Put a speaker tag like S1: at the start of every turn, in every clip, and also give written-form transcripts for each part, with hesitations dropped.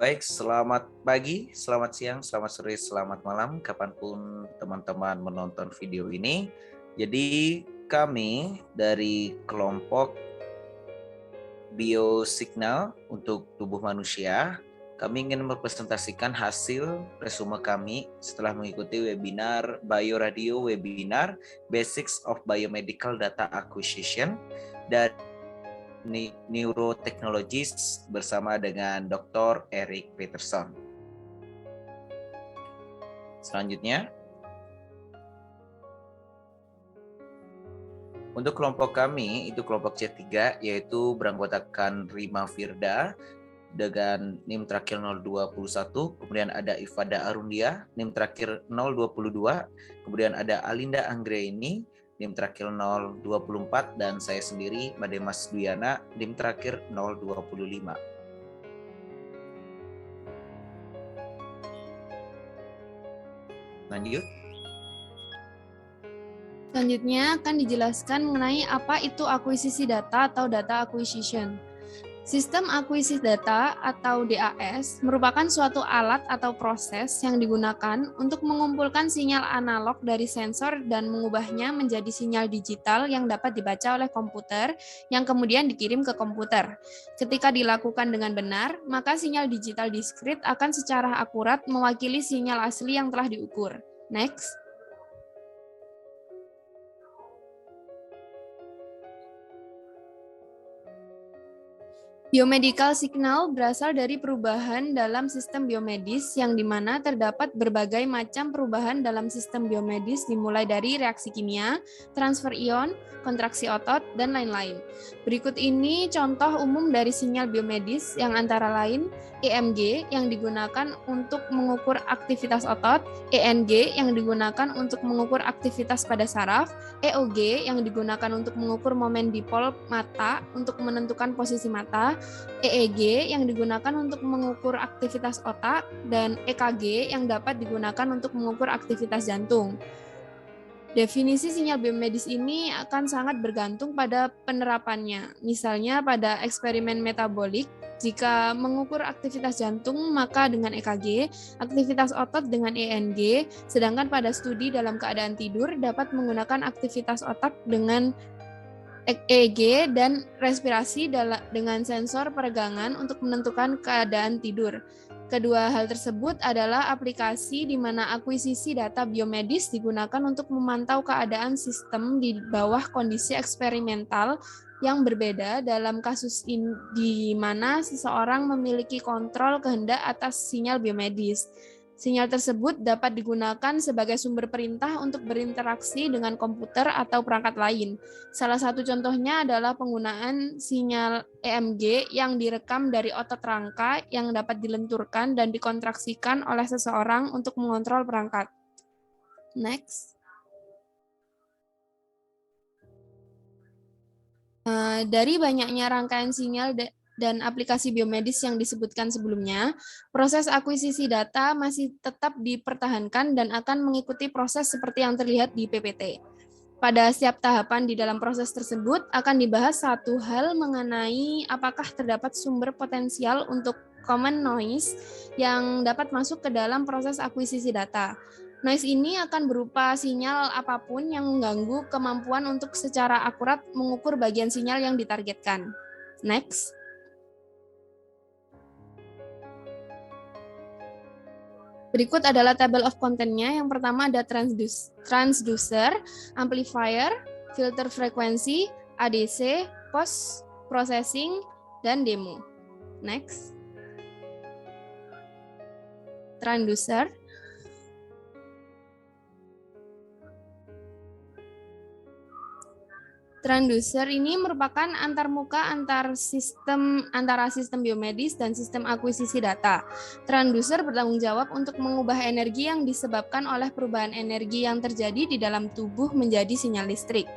S1: Baik, selamat pagi, selamat siang, selamat sore, selamat malam, kapanpun teman-teman menonton video ini. Jadi kami dari kelompok Biosignal untuk tubuh manusia, kami ingin mempresentasikan hasil resume kami setelah mengikuti webinar BioRadio Webinar Basics of Biomedical Data Acquisition dari Neurotechnologies bersama dengan Dr. Eric Peterson. Selanjutnya, untuk kelompok kami, itu kelompok C3, yaitu beranggotakan Rima Firda dengan NIM terakhir 021, kemudian ada Ifada Arundia, NIM terakhir 022, kemudian ada Alinda Anggraini, NIM terakhir 024, dan saya sendiri, Mademas Duyana, NIM terakhir 025. Lanjut.
S2: Selanjutnya akan dijelaskan mengenai apa itu akuisisi data atau data acquisition. Sistem akuisisi data atau DAS merupakan suatu alat atau proses yang digunakan untuk mengumpulkan sinyal analog dari sensor dan mengubahnya menjadi sinyal digital yang dapat dibaca oleh komputer yang kemudian dikirim ke komputer. Ketika dilakukan dengan benar, maka sinyal digital diskrit akan secara akurat mewakili sinyal asli yang telah diukur. Next. Biomedical signal berasal dari perubahan dalam sistem biomedis yang dimana terdapat berbagai macam perubahan dalam sistem biomedis dimulai dari reaksi kimia, transfer ion, kontraksi otot, dan lain-lain. Berikut ini contoh umum dari sinyal biomedis yang antara lain EMG yang digunakan untuk mengukur aktivitas otot, ENG yang digunakan untuk mengukur aktivitas pada saraf, EOG yang digunakan untuk mengukur momen dipol mata untuk menentukan posisi mata, EEG yang digunakan untuk mengukur aktivitas otak, dan EKG yang dapat digunakan untuk mengukur aktivitas jantung. Definisi sinyal biomedis ini akan sangat bergantung pada penerapannya. Misalnya pada eksperimen metabolik, jika mengukur aktivitas jantung maka dengan EKG, aktivitas otot dengan ENG, sedangkan pada studi dalam keadaan tidur dapat menggunakan aktivitas otak dengan EEG dan respirasi dengan sensor peregangan untuk menentukan keadaan tidur. Kedua hal tersebut adalah aplikasi di mana akuisisi data biomedis digunakan untuk memantau keadaan sistem di bawah kondisi eksperimental yang berbeda dalam kasus di mana seseorang memiliki kontrol kehendak atas sinyal biomedis. Sinyal tersebut dapat digunakan sebagai sumber perintah untuk berinteraksi dengan komputer atau perangkat lain. Salah satu contohnya adalah penggunaan sinyal EMG yang direkam dari otot rangka yang dapat dilenturkan dan dikontraksikan oleh seseorang untuk mengontrol perangkat. Next. Dari banyaknya rangkaian sinyal dan aplikasi biomedis yang disebutkan sebelumnya, proses akuisisi data masih tetap dipertahankan dan akan mengikuti proses seperti yang terlihat di PPT. Pada setiap tahapan di dalam proses tersebut akan dibahas satu hal mengenai apakah terdapat sumber potensial untuk common noise yang dapat masuk ke dalam proses akuisisi data. Noise ini akan berupa sinyal apapun yang mengganggu kemampuan untuk secara akurat mengukur bagian sinyal yang ditargetkan. Next. Berikut adalah table of content-nya. Yang pertama ada transducer, amplifier, filter frekuensi, ADC, post processing, dan demo. Next. Transducer. Transducer ini merupakan antarmuka antara sistem biomedis dan sistem akuisisi data. Transducer bertanggung jawab untuk mengubah energi yang disebabkan oleh perubahan energi yang terjadi di dalam tubuh menjadi sinyal listrik.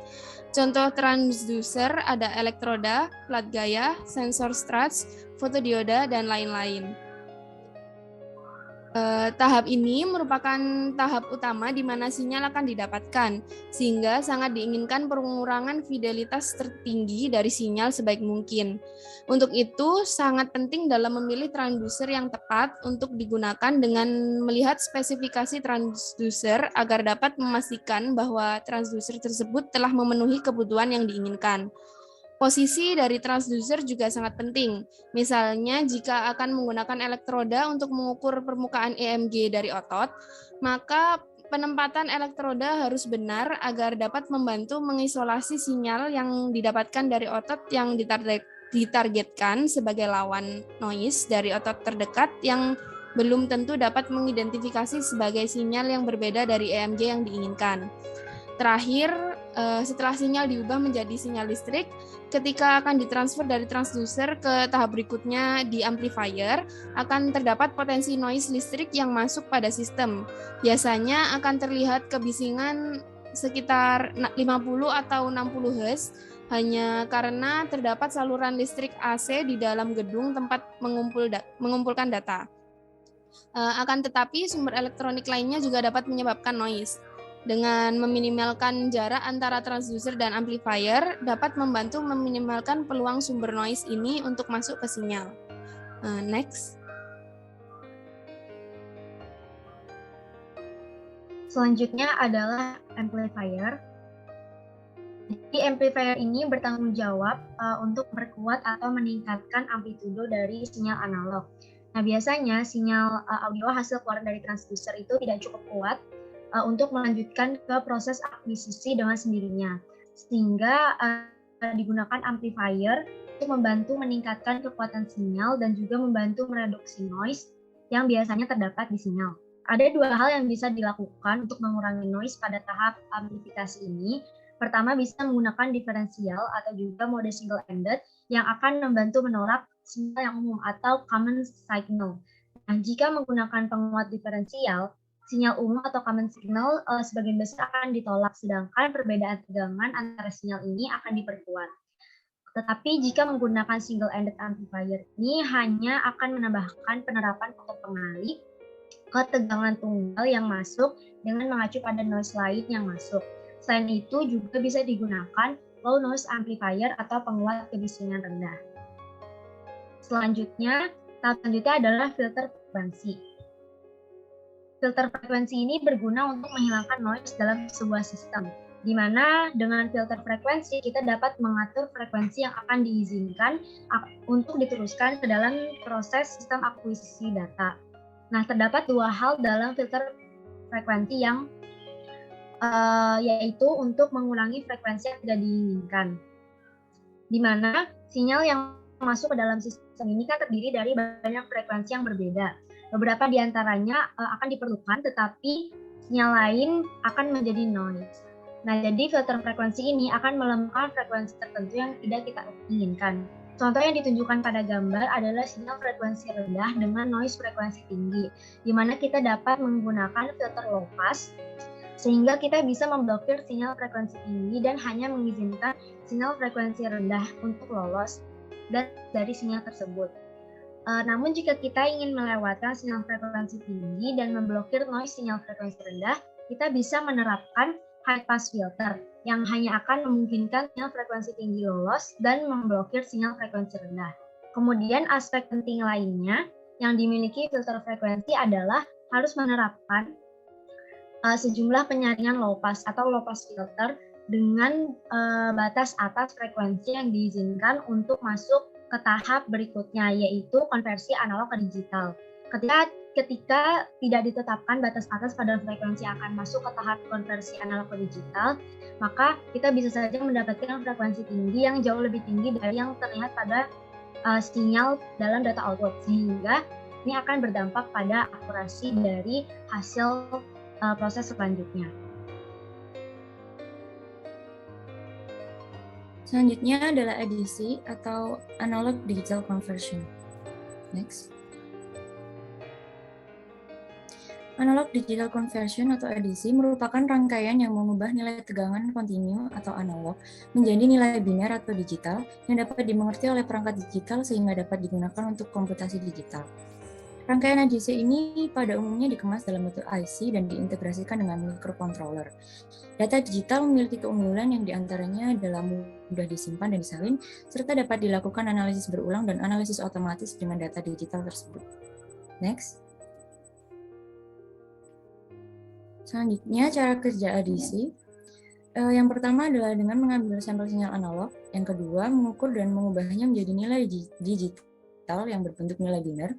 S2: Contoh transducer ada elektroda, plat gaya, sensor struts, fotodioda, dan lain-lain. Tahap ini merupakan tahap utama di mana sinyal akan didapatkan, sehingga sangat diinginkan pengurangan fidelitas tertinggi dari sinyal sebaik mungkin. Untuk itu, sangat penting dalam memilih transducer yang tepat untuk digunakan dengan melihat spesifikasi transducer agar dapat memastikan bahwa transducer tersebut telah memenuhi kebutuhan yang diinginkan. Posisi dari transducer juga sangat penting. Misalnya, jika akan menggunakan elektroda untuk mengukur permukaan EMG dari otot, maka penempatan elektroda harus benar agar dapat membantu mengisolasi sinyal yang didapatkan dari otot yang ditargetkan sebagai lawan noise dari otot terdekat yang belum tentu dapat mengidentifikasi sebagai sinyal yang berbeda dari EMG yang diinginkan. Terakhir, setelah sinyal diubah menjadi sinyal listrik, ketika akan ditransfer dari transducer ke tahap berikutnya di amplifier, akan terdapat potensi noise listrik yang masuk pada sistem. Biasanya akan terlihat kebisingan sekitar 50 atau 60 Hz, hanya karena terdapat saluran listrik AC di dalam gedung tempat mengumpulkan data. Akan tetapi, sumber elektronik lainnya juga dapat menyebabkan noise. Dengan meminimalkan jarak antara transducer dan amplifier, dapat membantu meminimalkan peluang sumber noise ini untuk masuk ke sinyal. Next.
S3: Selanjutnya adalah amplifier. Jadi amplifier ini bertanggung jawab untuk memperkuat atau meningkatkan amplitudo dari sinyal analog. Nah, biasanya sinyal audio hasil keluar dari transducer itu tidak cukup kuat untuk melanjutkan ke proses akuisisi dengan sendirinya, sehingga digunakan amplifier untuk membantu meningkatkan kekuatan sinyal dan juga membantu mereduksi noise yang biasanya terdapat di sinyal. Ada dua hal yang bisa dilakukan untuk mengurangi noise pada tahap amplifikasi ini. Pertama, bisa menggunakan diferensial atau juga mode single-ended yang akan membantu menolak sinyal yang umum atau common signal. Nah, jika menggunakan penguat diferensial, sinyal umum atau common signal sebagian besar akan ditolak, sedangkan perbedaan tegangan antara sinyal ini akan diperkuat. Tetapi jika menggunakan single-ended amplifier ini hanya akan menambahkan penerapan faktor pengalih ke tegangan tunggal yang masuk dengan mengacu pada noise lain yang masuk. Selain itu juga bisa digunakan low noise amplifier atau penguat kebisingan rendah. Selanjutnya, tahap selanjutnya adalah filter frekuensi. Filter frekuensi ini berguna untuk menghilangkan noise dalam sebuah sistem, di mana dengan filter frekuensi kita dapat mengatur frekuensi yang akan diizinkan untuk diteruskan ke dalam proses sistem akuisisi data. Nah, terdapat dua hal dalam filter frekuensi yang yaitu untuk mengurangi frekuensi yang tidak diinginkan, di mana sinyal yang masuk ke dalam sistem ini kan terdiri dari banyak frekuensi yang berbeda. Beberapa di antaranya akan diperlukan, tetapi sinyal lain akan menjadi noise. Nah, jadi filter frekuensi ini akan melemahkan frekuensi tertentu yang tidak kita inginkan. Contoh yang ditunjukkan pada gambar adalah sinyal frekuensi rendah dengan noise frekuensi tinggi, di mana kita dapat menggunakan filter low pass, sehingga kita bisa memblokir sinyal frekuensi tinggi dan hanya mengizinkan sinyal frekuensi rendah untuk lolos dari sinyal tersebut. Namun jika kita ingin melewatkan sinyal frekuensi tinggi dan memblokir noise sinyal frekuensi rendah, kita bisa menerapkan high pass filter yang hanya akan memungkinkan sinyal frekuensi tinggi lolos dan memblokir sinyal frekuensi rendah. Kemudian aspek penting lainnya yang dimiliki filter frekuensi adalah harus menerapkan sejumlah penyaringan low pass atau low pass filter dengan batas atas frekuensi yang diizinkan untuk masuk ke tahap berikutnya, yaitu konversi analog ke digital. Ketika tidak ditetapkan batas atas pada frekuensi yang akan masuk ke tahap konversi analog ke digital, maka kita bisa saja mendapatkan frekuensi tinggi yang jauh lebih tinggi dari yang terlihat pada sinyal dalam data output, sehingga ini akan berdampak pada akurasi dari hasil proses selanjutnya.
S4: Selanjutnya adalah ADC atau Analog Digital Conversion. Next. Analog Digital Conversion atau ADC merupakan rangkaian yang mengubah nilai tegangan kontinu atau analog menjadi nilai biner atau digital yang dapat dimengerti oleh perangkat digital sehingga dapat digunakan untuk komputasi digital. Rangkaian ADC ini pada umumnya dikemas dalam bentuk IC dan diintegrasikan dengan microcontroller. Data digital memiliki keunggulan yang diantaranya adalah mudah disimpan dan disalin, serta dapat dilakukan analisis berulang dan analisis otomatis dengan data digital tersebut. Next. Selanjutnya, cara kerja ADC. Yang pertama adalah dengan mengambil sampel sinyal analog. Yang kedua, mengukur dan mengubahnya menjadi nilai digital yang berbentuk nilai biner.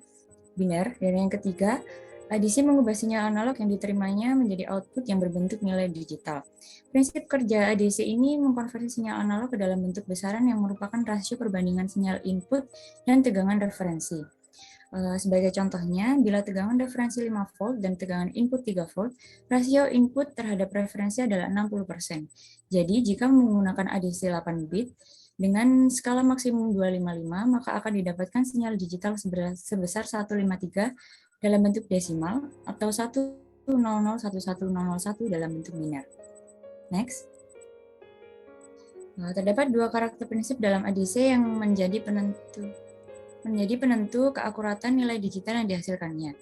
S4: Dan yang ketiga, ADC mengubah sinyal analog yang diterimanya menjadi output yang berbentuk nilai digital. Prinsip kerja ADC ini mengkonversi sinyal analog ke dalam bentuk besaran yang merupakan rasio perbandingan sinyal input dan tegangan referensi. Sebagai contohnya, bila tegangan referensi 5 volt dan tegangan input 3 volt, rasio input terhadap referensi adalah 60%. Jadi, jika menggunakan ADC 8 bit, dengan skala maksimum 255, maka akan didapatkan sinyal digital sebesar 153 dalam bentuk desimal atau 1001101 dalam bentuk biner. Next. Terdapat dua karakter prinsip dalam ADC yang menjadi penentu keakuratan nilai digital yang dihasilkannya.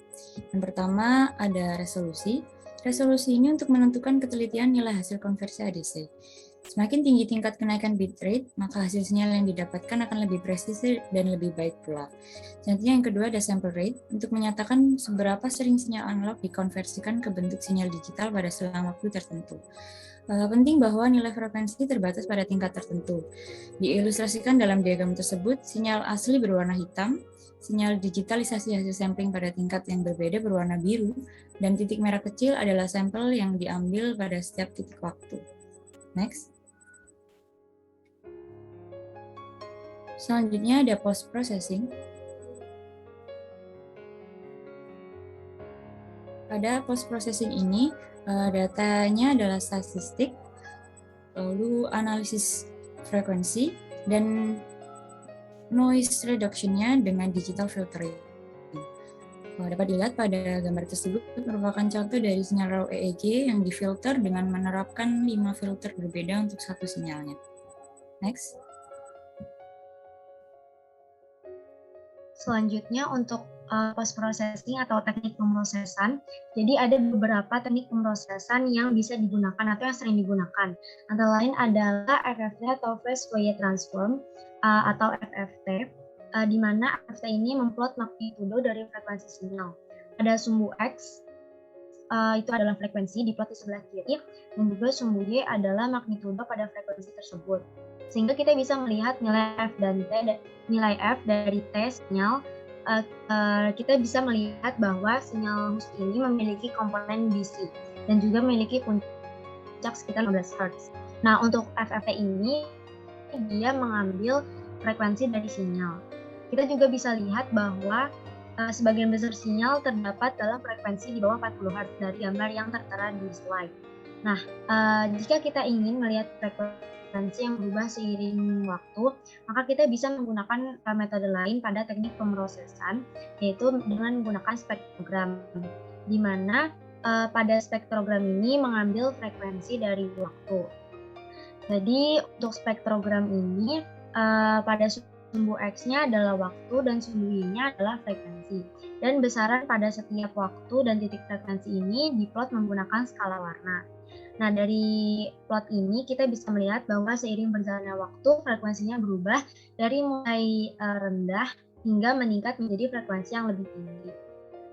S4: Yang pertama ada resolusi. Resolusi ini untuk menentukan ketelitian nilai hasil konversi ADC. Semakin tinggi tingkat kenaikan bitrate, maka hasil sinyal yang didapatkan akan lebih presisi dan lebih baik pula. Selanjutnya yang kedua ada sample rate, untuk menyatakan seberapa sering sinyal analog dikonversikan ke bentuk sinyal digital pada selang waktu tertentu. Penting bahwa nilai frekuensi terbatas pada tingkat tertentu. Diilustrasikan dalam diagram tersebut, sinyal asli berwarna hitam, sinyal digitalisasi hasil sampling pada tingkat yang berbeda berwarna biru, dan titik merah kecil adalah sampel yang diambil pada setiap titik waktu. Next. Selanjutnya ada post-processing. Pada post-processing ini, datanya adalah statistik, lalu analisis frekuensi, dan noise reduction-nya dengan digital filtering. Dapat dilihat pada gambar tersebut merupakan contoh dari sinyal raw EEG yang difilter dengan menerapkan 5 filter berbeda untuk satu sinyalnya. Next.
S3: Selanjutnya untuk post-processing atau teknik pemrosesan. Jadi ada beberapa teknik pemrosesan yang bisa digunakan atau yang sering digunakan. Antara lain adalah FFT atau Phase Fourier Transform atau FFT, di mana FFT ini memplot magnitudo dari frekuensi sinyal. Pada sumbu X, itu adalah frekuensi diplot di sebelah kiri, dan juga sumbu Y adalah magnitudo pada frekuensi tersebut. Sehingga kita bisa melihat nilai F dan T, nilai F dari T sinyal, kita bisa melihat bahwa sinyal musik ini memiliki komponen DC dan juga memiliki puncak sekitar 15 Hz. Nah, untuk FFT ini dia mengambil frekuensi dari sinyal. Kita juga bisa lihat bahwa sebagian besar sinyal terdapat dalam frekuensi di bawah 40 Hz dari gambar yang tertera di slide. Nah, jika kita ingin melihat frekuensi yang berubah seiring waktu, maka kita bisa menggunakan metode lain pada teknik pemrosesan, yaitu dengan menggunakan spektrogram, di mana pada spektrogram ini mengambil frekuensi dari waktu. Jadi untuk spektrogram ini pada sumbu X-nya adalah waktu dan sumbu Y-nya adalah frekuensi. Dan besaran pada setiap waktu dan titik frekuensi ini diplot menggunakan skala warna. Nah, dari plot ini kita bisa melihat bahwa seiring berjalannya waktu, frekuensinya berubah dari mulai rendah hingga meningkat menjadi frekuensi yang lebih tinggi.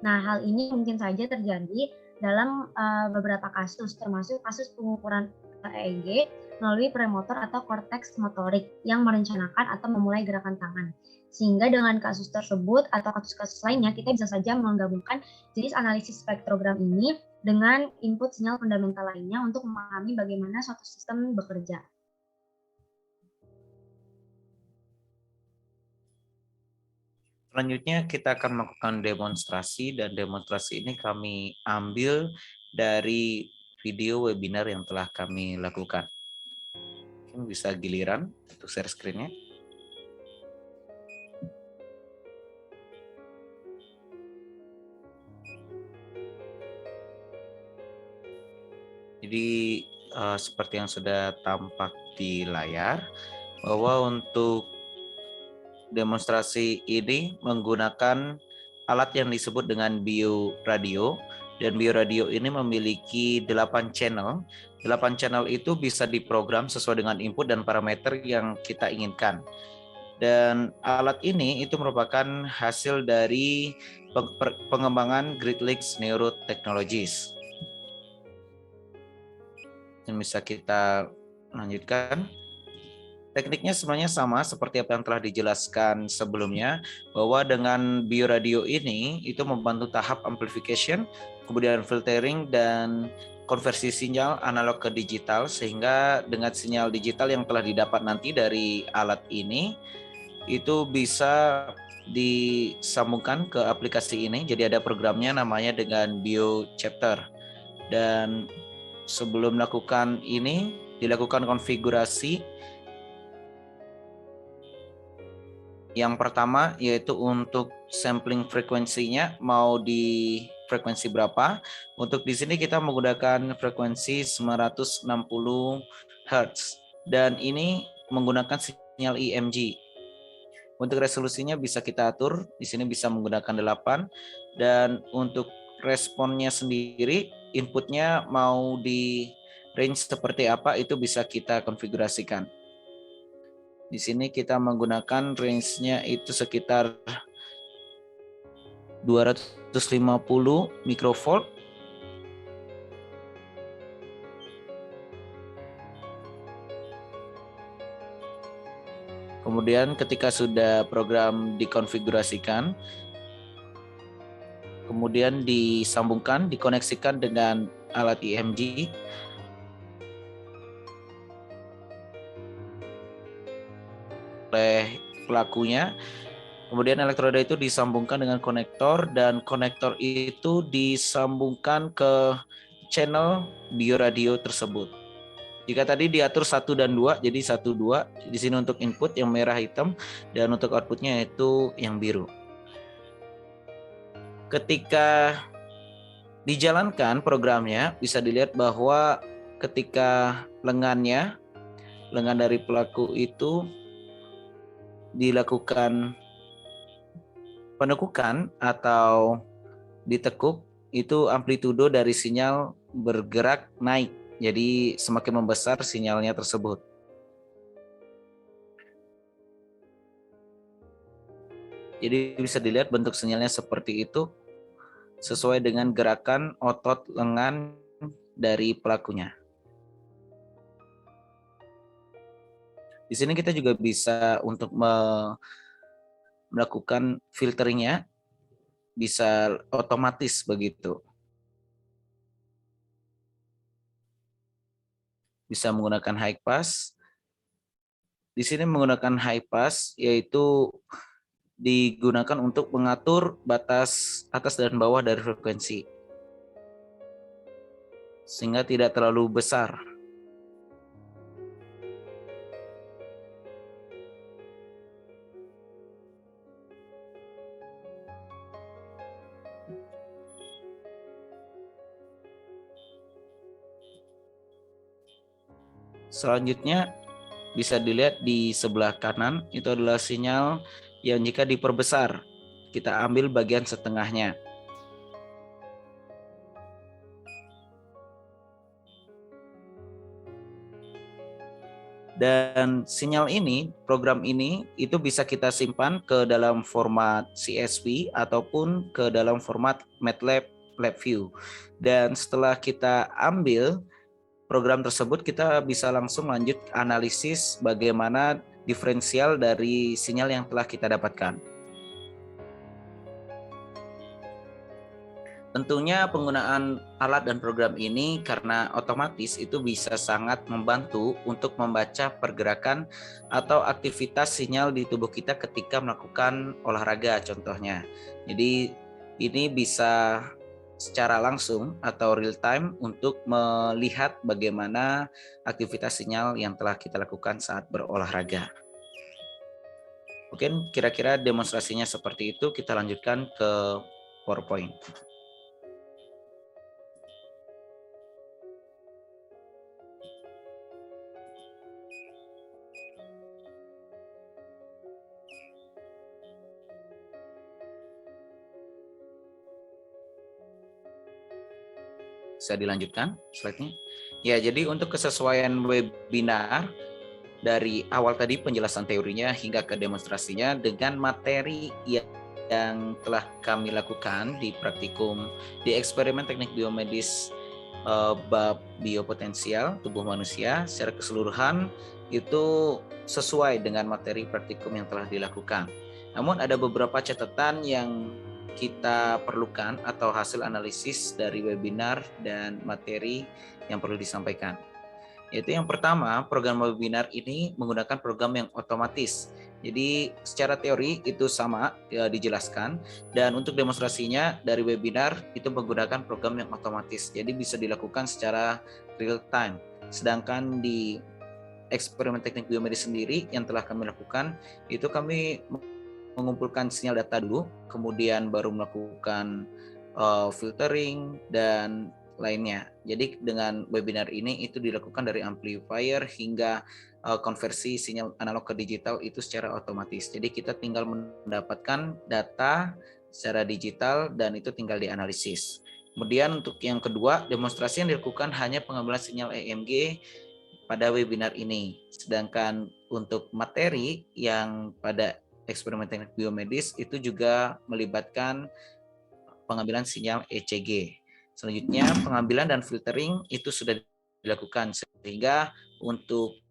S3: Nah, hal ini mungkin saja terjadi dalam beberapa kasus, termasuk kasus pengukuran EEG melalui premotor atau korteks motorik yang merencanakan atau memulai gerakan tangan. Sehingga dengan kasus tersebut atau kasus-kasus lainnya, kita bisa saja menggabungkan jenis analisis spektrogram ini dengan input sinyal fundamental lainnya untuk memahami bagaimana suatu sistem bekerja.
S1: Selanjutnya kita akan melakukan demonstrasi, dan demonstrasi ini kami ambil dari video webinar yang telah kami lakukan. Mungkin bisa giliran untuk share screen-nya. Jadi seperti yang sudah tampak di layar, bahwa untuk demonstrasi ini menggunakan alat yang disebut dengan bioradio, dan bioradio ini memiliki 8 channel. 8 channel itu bisa diprogram sesuai dengan input dan parameter yang kita inginkan. Dan alat ini itu merupakan hasil dari pengembangan Great Lakes Neurotechnologies. Yang bisa kita lanjutkan. Tekniknya sebenarnya sama seperti apa yang telah dijelaskan sebelumnya, bahwa dengan bioradio ini itu membantu tahap amplification, kemudian filtering dan konversi sinyal analog ke digital, sehingga dengan sinyal digital yang telah didapat nanti dari alat ini itu bisa disambungkan ke aplikasi ini. Jadi ada programnya namanya dengan BioChapter. Dan sebelum melakukan ini, dilakukan konfigurasi. Yang pertama yaitu untuk sampling frekuensinya mau di frekuensi berapa. Untuk di sini kita menggunakan frekuensi 960 Hz dan ini menggunakan sinyal EMG. Untuk resolusinya bisa kita atur, di sini bisa menggunakan 8 dan untuk responnya sendiri inputnya mau di range seperti apa itu bisa kita konfigurasikan. Di sini kita menggunakan range-nya itu sekitar 250 mikrovolt. Kemudian ketika sudah program dikonfigurasikan, kemudian disambungkan, dikoneksikan dengan alat EMG. Oleh pelakunya, kemudian elektroda itu disambungkan dengan konektor dan konektor itu disambungkan ke channel bioradio tersebut. Jika tadi diatur 1 dan 2, jadi 1 2 di sini untuk input yang merah hitam dan untuk outputnya itu yang biru. Ketika dijalankan programnya bisa dilihat bahwa ketika lengan dari pelaku itu dilakukan penekukan atau ditekuk, itu amplitudo dari sinyal bergerak naik. Jadi semakin membesar sinyalnya tersebut. Jadi bisa dilihat bentuk sinyalnya seperti itu sesuai dengan gerakan otot lengan dari pelakunya. Di sini kita juga bisa untuk melakukan filteringnya, bisa otomatis begitu. Bisa menggunakan high pass. Di sini menggunakan high pass yaitu digunakan untuk mengatur batas atas dan bawah dari frekuensi sehingga tidak terlalu besar. Selanjutnya bisa dilihat di sebelah kanan itu adalah sinyal yang jika diperbesar kita ambil bagian setengahnya. Dan sinyal ini, program ini itu bisa kita simpan ke dalam format CSV ataupun ke dalam format MATLAB LabVIEW. Dan setelah kita ambil program tersebut, kita bisa langsung lanjut analisis bagaimana diferensial dari sinyal yang telah kita dapatkan. Tentunya penggunaan alat dan program ini karena otomatis itu bisa sangat membantu untuk membaca pergerakan atau aktivitas sinyal di tubuh kita ketika melakukan olahraga contohnya. Jadi ini bisa secara langsung atau real time untuk melihat bagaimana aktivitas sinyal yang telah kita lakukan saat berolahraga. Mungkin kira-kira demonstrasinya seperti itu, kita lanjutkan ke PowerPoint. Bisa dilanjutkan slide-nya. Ya, jadi untuk kesesuaian webinar dari awal tadi penjelasan teorinya hingga ke demonstrasinya dengan materi yang telah kami lakukan di praktikum di eksperimen teknik biomedis bab biopotensial tubuh manusia secara keseluruhan itu sesuai dengan materi praktikum yang telah dilakukan. Namun ada beberapa catatan yang kita perlukan atau hasil analisis dari webinar dan materi yang perlu disampaikan. Yaitu yang pertama, program webinar ini menggunakan program yang otomatis. Jadi secara teori itu sama dijelaskan, dan untuk demonstrasinya dari webinar itu menggunakan program yang otomatis. Jadi bisa dilakukan secara real time. Sedangkan di eksperimen teknik biomedis sendiri yang telah kami lakukan, itu kami mengumpulkan sinyal data dulu, kemudian baru melakukan filtering dan lainnya. Jadi dengan webinar ini itu dilakukan dari amplifier hingga konversi sinyal analog ke digital itu secara otomatis. Jadi kita tinggal mendapatkan data secara digital dan itu tinggal dianalisis. Kemudian untuk yang kedua, demonstrasi yang dilakukan hanya pengambilan sinyal EMG pada webinar ini. Sedangkan untuk materi yang pada eksperimen teknik biomedis itu juga melibatkan pengambilan sinyal ECG. Selanjutnya pengambilan dan filtering itu sudah dilakukan, sehingga untuk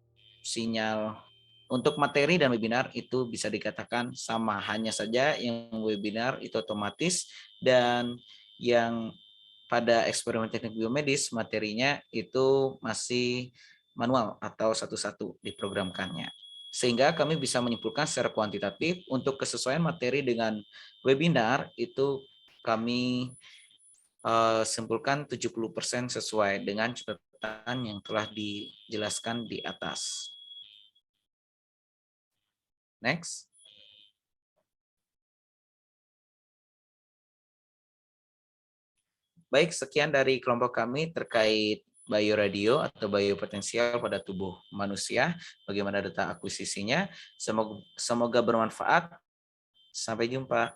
S1: materi dan webinar itu bisa dikatakan sama, hanya saja yang webinar itu otomatis dan yang pada eksperimen teknik biomedis materinya itu masih manual atau satu-satu diprogramkannya. Sehingga kami bisa menyimpulkan secara kuantitatif untuk kesesuaian materi dengan webinar itu kami simpulkan 70% sesuai dengan catatan yang telah dijelaskan di atas. Next. Baik, sekian dari kelompok kami terkait bioradio atau biopotensial pada tubuh manusia, bagaimana data akuisisinya. Semoga bermanfaat. Sampai jumpa.